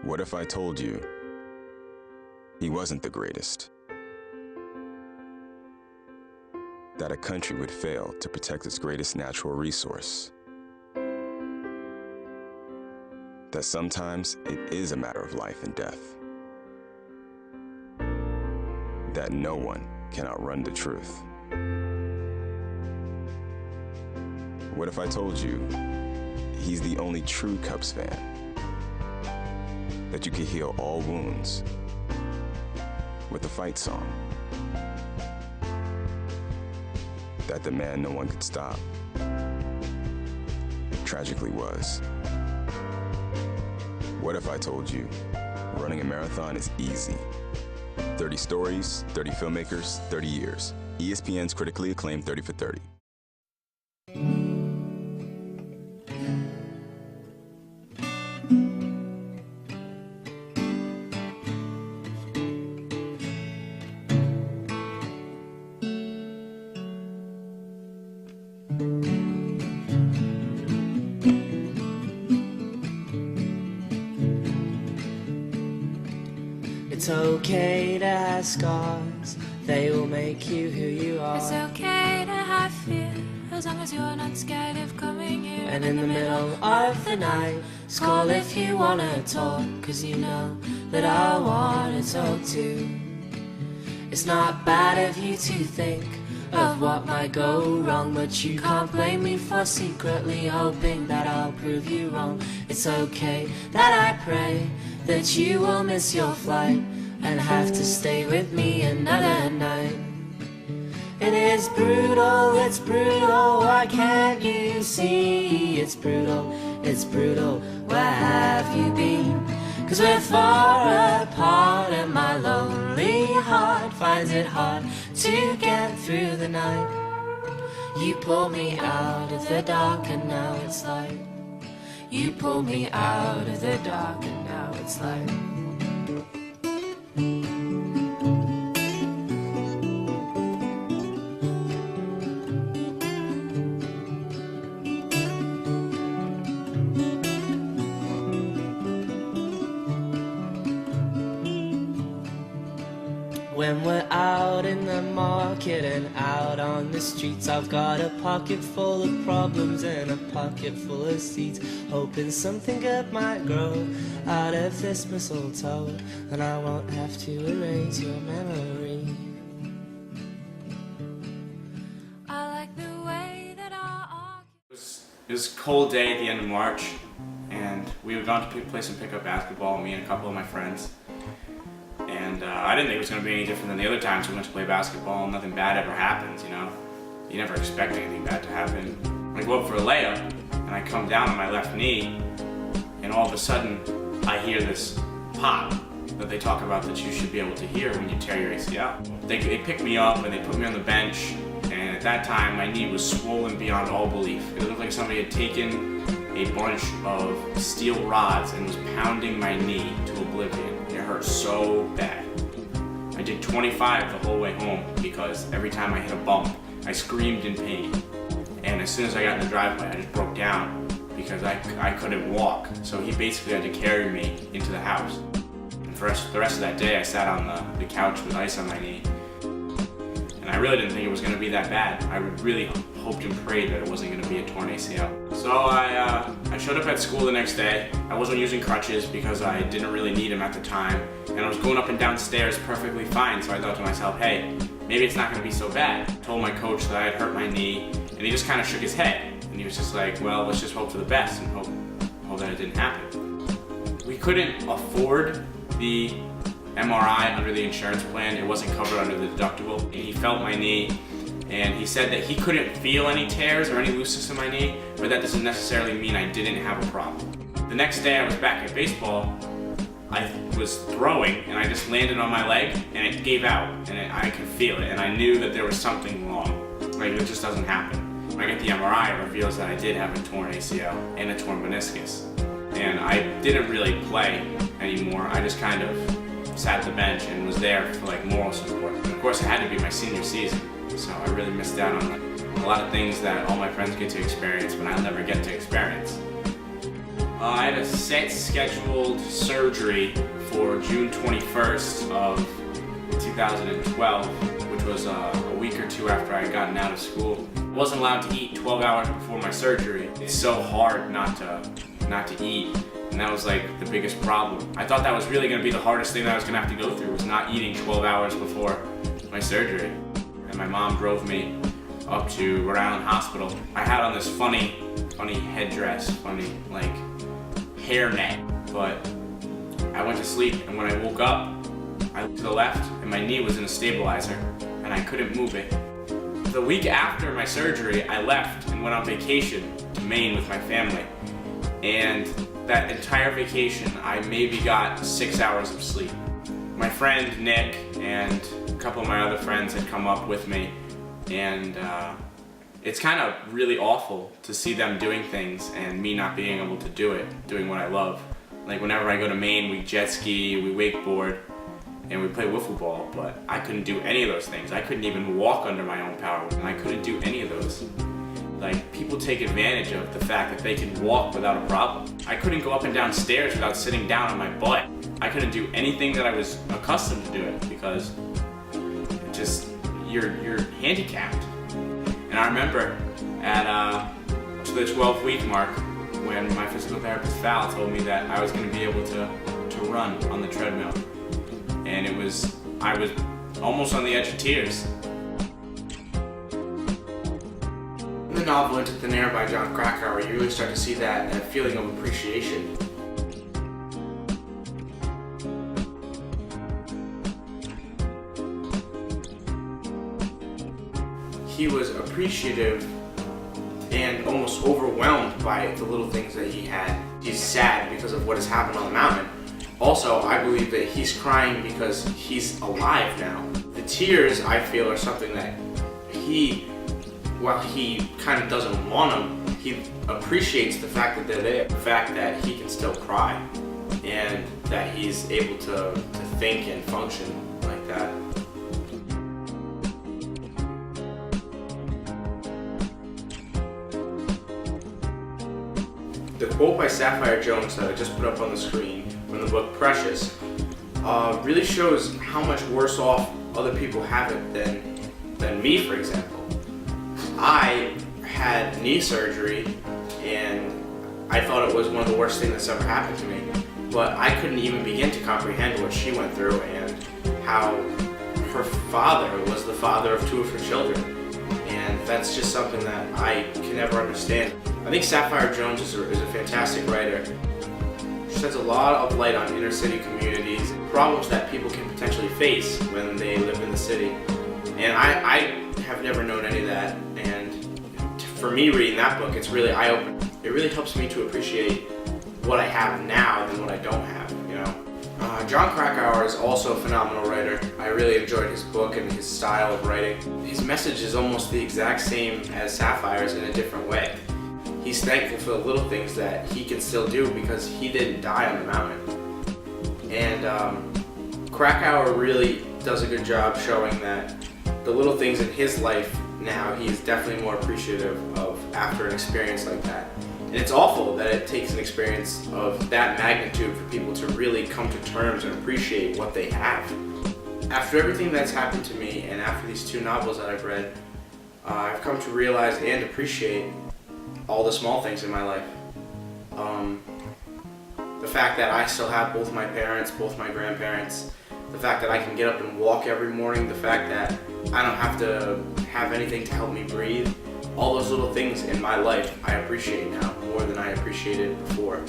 What if I told you he wasn't the greatest? That a country would fail to protect its greatest natural resource? That sometimes it is a matter of life and death? That no one can outrun the truth? What if I told you he's the only true Cubs fan? That you could heal all wounds with a fight song? That the man no one could stop tragically was? What if I told you running a marathon is easy? 30 stories, 30 filmmakers, 30 years. ESPN's critically acclaimed 30 for 30. It's okay to have scars, they will make you who you are. It's okay to have fear, as long as you're not scared of coming here. And in the middle of the night, call if you wanna talk, cause you know that I wanna talk too. It's not bad of you to think of what might go wrong, but you can't blame me for secretly hoping that I'll prove you wrong. It's okay that I pray that you will miss your flight and have to stay with me another night. It is brutal, why can't you see? It's brutal, where have you been? Cause we're far apart and my lonely heart finds it hard to get through the night. You pull me out of the dark and now it's light. You pull me out of the dark and now it's light. When we're out in the market and out on the streets, I've got a pocket full of problems and a pocket full of seeds, hoping something good might grow out of this mistletoe, and I won't have to erase your memory. I like the way that I It was a cold day at the end of March, and we were going to play some pickup basketball, me and a couple of my friends. And I didn't think it was going to be any different than the other times we went to play basketball. Nothing bad ever happens, you know? You never expect anything bad to happen. I go up for a layup, and I come down on my left knee, and all of a sudden, I hear this pop that they talk about that you should be able to hear when you tear your ACL. They picked me up, and they put me on the bench, and at that time, my knee was swollen beyond all belief. It looked like somebody had taken a bunch of steel rods and was pounding my knee to oblivion. It hurt so bad. I did 25 the whole way home because every time I hit a bump, I screamed in pain. And as soon as I got in the driveway, I just broke down because I couldn't walk. So he basically had to carry me into the house. And for the rest of that day, I sat on the couch with ice on my knee. And I really didn't think it was going to be that bad. I really hoped and prayed that it wasn't going to be a torn ACL. So I showed up at school the next day. I wasn't using crutches because I didn't really need them at the time. And I was going up and down stairs perfectly fine, so I thought to myself, hey, maybe it's not going to be so bad. I told my coach that I had hurt my knee, and he just kind of shook his head. And he was just like, well, let's just hope for the best and hope that it didn't happen. We couldn't afford the MRI under the insurance plan. It wasn't covered under the deductible. He felt my knee, and he said that he couldn't feel any tears or any looseness in my knee, but that doesn't necessarily mean I didn't have a problem. The next day I was back at baseball, I was throwing and I just landed on my leg and it gave out and I could feel it and I knew that there was something wrong. Like, it just doesn't happen. When I get the MRI, it reveals that I did have a torn ACL and a torn meniscus. And I didn't really play anymore. I just kind of sat at the bench and was there for like moral support. And of course it had to be my senior season, so I really missed out on a lot of things that all my friends get to experience but I'll never get to experience. I had a set scheduled surgery for June 21st of 2012, which was a week or two after I had gotten out of school. I wasn't allowed to eat 12 hours before my surgery. It's so hard not to eat, and that was like the biggest problem. I thought that was really going to be the hardest thing that I was going to have to go through, was not eating 12 hours before my surgery. And my mom drove me up to Rhode Island Hospital. I had on this funny headdress, funny like hairnet, but I went to sleep, and when I woke up, I looked to the left and my knee was in a stabilizer and I couldn't move it. The week after my surgery, I left and went on vacation to Maine with my family. And that entire vacation, I maybe got 6 hours of sleep. My friend Nick and a couple of my other friends had come up with me, and it's kind of really awful to see them doing things and me not being able to do it, doing what I love. Like whenever I go to Maine, we jet ski, we wakeboard, and we play wiffle ball, but I couldn't do any of those things. I couldn't even walk under my own power, and I couldn't do any of those. Like, people take advantage of the fact that they can walk without a problem. I couldn't go up and down stairs without sitting down on my butt. I couldn't do anything that I was accustomed to doing because you're handicapped. And I remember at to the 12-week mark, when my physical therapist Val told me that I was going to be able to run on the treadmill. And I was almost on the edge of tears. In the novel Into Thin Air by Jon Krakauer, you really start to see that feeling of appreciation. He was appreciative and almost overwhelmed by the little things that he had. He's sad because of what has happened on the mountain. Also, I believe that he's crying because he's alive now. The tears, I feel, are something that while he kind of doesn't want them, he appreciates the fact that they're there. The fact that he can still cry and that he's able to think and function like that. The quote by Sapphire Jones that I just put up on the screen from the book Precious really shows how much worse off other people have it than me, for example. I had knee surgery and I thought it was one of the worst things that's ever happened to me, but I couldn't even begin to comprehend what she went through and how her father was the father of two of her children, and that's just something that I can never understand. I think Sapphire Jones is a fantastic writer. She sheds a lot of light on inner city communities and problems that people can potentially face when they live in the city. And I have never known any of that, and for me reading that book, it's really eye-opening. It really helps me to appreciate what I have now than what I don't have, you know. Jon Krakauer is also a phenomenal writer. I really enjoyed his book and his style of writing. His message is almost the exact same as Sapphire's in a different way. He's thankful for the little things that he can still do because he didn't die on the mountain. And Krakauer really does a good job showing that the little things in his life now, he is definitely more appreciative of after an experience like that. And it's awful that it takes an experience of that magnitude for people to really come to terms and appreciate what they have. After everything that's happened to me and after these two novels that I've read, I've come to realize and appreciate all the small things in my life. The fact that I still have both my parents, both my grandparents, the fact that I can get up and walk every morning, the fact that I don't have to have anything to help me breathe, all those little things in my life I appreciate now more than I appreciated before.